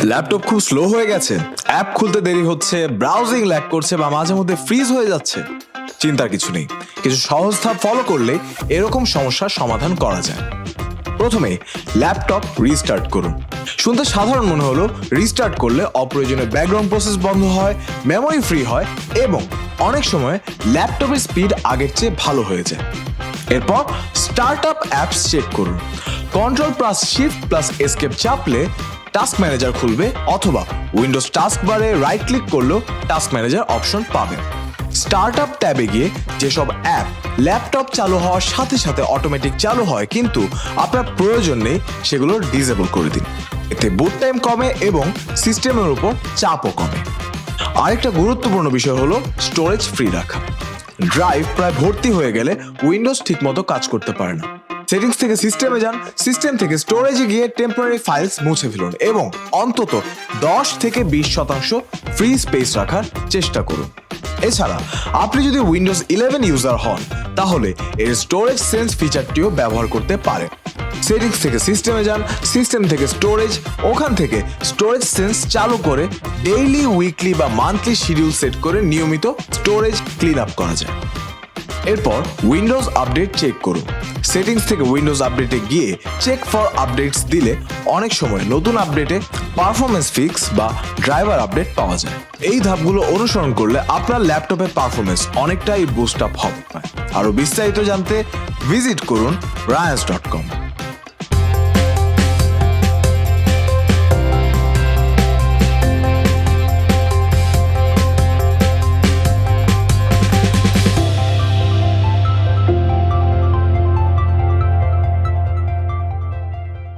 Laptop খুব slow হয়ে গেছে, অ্যাপ খুলতে দেরি হচ্ছে, ব্রাউজিং ল্যাগ করছে বা মাঝে মধ্যে ফ্রিজ হয়ে যাচ্ছে। চিন্তার কিছু নেই, কিছু সহজ ধাপ ফলো করলে এরকম সমস্যার সমাধান করা যায়। প্রথমে ল্যাপটপ রিস্টার্ট করুন। শুনতে সাধারণ মনে হলো, রিস্টার্ট করলে অপ্রয়োজনীয় ব্যাকগ্রাউন্ড প্রসেস বন্ধ হয়, মেমোরি ফ্রি হয় এবং অনেক সময় ল্যাপটপের স্পিড আগের চেয়ে ভালো হয়ে যায়। এরপর স্টার্ট আপ অ্যাপস চেক করুন। Control plus shift plus escape চাপলে টাস্ক ম্যানেজার খুলবে অথবা উইন্ডোজ টাস্ক বারে রাইট ক্লিক করলেও টাস্ক ম্যানেজার অপশন পাবেন। স্টার্ট আপ ট্যাবে গিয়ে যেসব অ্যাপ ল্যাপটপ চালু হওয়ার সাথে সাথে অটোমেটিক চালু হয় কিন্তু আপনার প্রয়োজন নেই, সেগুলো ডিসেবল করে দিন। এতে বুট টাইম কমে এবং সিস্টেমের উপর চাপও কমে। আরেকটা গুরুত্বপূর্ণ বিষয় হলো স্টোরেজ ফ্রি রাখা। ড্রাইভ প্রায় ভর্তি হয়ে গেলে উইন্ডোজ ঠিকমতো কাজ করতে পারে না। সেটিংস থেকে সিস্টেমে যান, সিস্টেম থেকে স্টোরেজে গিয়ে টেম্পোরারি ফাইলস মুছে ফেলুন এবং অন্তত 10 থেকে 20% ফ্রি স্পেস রাখার চেষ্টা করুন। এছাড়া আপনি যদি উইন্ডোজ 11 ইউজার হন তাহলে এর স্টোরেজ সেন্স ফিচারটিও ব্যবহার করতে পারেন। সেটিংস থেকে সিস্টেমে যান, সিস্টেম থেকে স্টোরেজ, ওখান থেকে স্টোরেজ সেন্স চালু করে ডেইলি, উইকলি বা মান্থলি শিডিউল সেট করে নিয়মিত স্টোরেজ ক্লিন আপ করা যায়। এরপর উইন্ডোজ আপডেট চেক করুন। সেটিংস থেকে উইন্ডোজ আপডেটে গিয়ে চেক ফর আপডেটস দিলে অনেক সময় নতুন আপডেটে পারফরমেন্স ফিক্স বা ড্রাইভার আপডেট পাওয়া যায়। এই ধাপগুলো অনুসরণ করলে আপনার ল্যাপটপের পারফরমেন্স অনেকটাই বুস্ট আপ হবে। আরও বিস্তারিত জানতে ভিজিট করুন ryans.com।